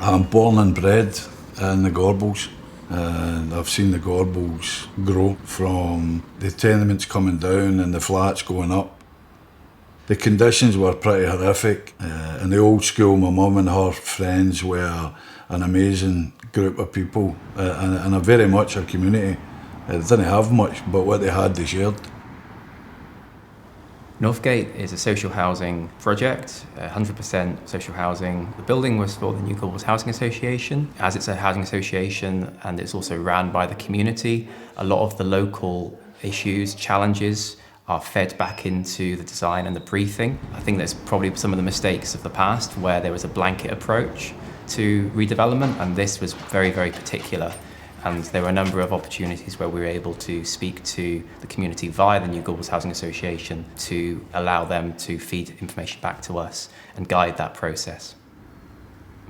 I'm born and bred in the Gorbals, and I've seen the Gorbals grow from the tenements coming down and the flats going up. The conditions were pretty horrific. In the old school, my mum and her friends were an amazing group of people and a very much a community. They didn't have much, but what they had, they shared. Northgate is a social housing project, 100% social housing. The building was for the New Gorbals Housing Association. As it's a housing association and it's also ran by the community, a lot of the local issues, challenges are fed back into the design and the briefing. I think that's probably some of the mistakes of the past where there was a blanket approach to redevelopment, and this was very, very particular. And there were a number of opportunities where we were able to speak to the community via the New Gorbals Housing Association to allow them to feed information back to us and guide that process.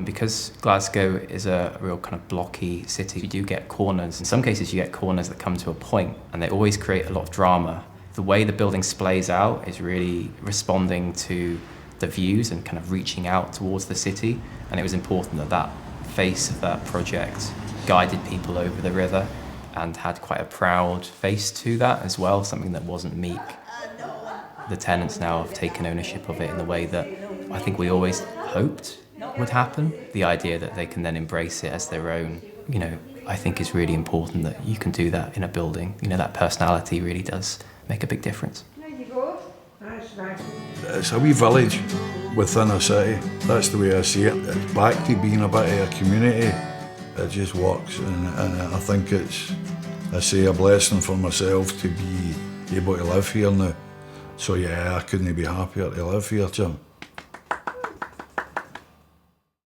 Because Glasgow is a real kind of blocky city, you do get corners. In some cases you get corners that come to a point and they always create a lot of drama. The way the building splays out is really responding to the views and kind of reaching out towards the city, and it was important that that face of that project guided people over the river and had quite a proud face to that as well, something that wasn't meek. The tenants now have taken ownership of it in the way that I think we always hoped would happen. The idea that they can then embrace it as their own, I think is really important that you can do that in a building. That personality really does make a big difference. It's a wee village within a city. That's the way I see it. It's back to being a bit of a community. It just works, and I think it's, a blessing for myself to be able to live here now. So yeah, I couldn't be happier to live here, Jim.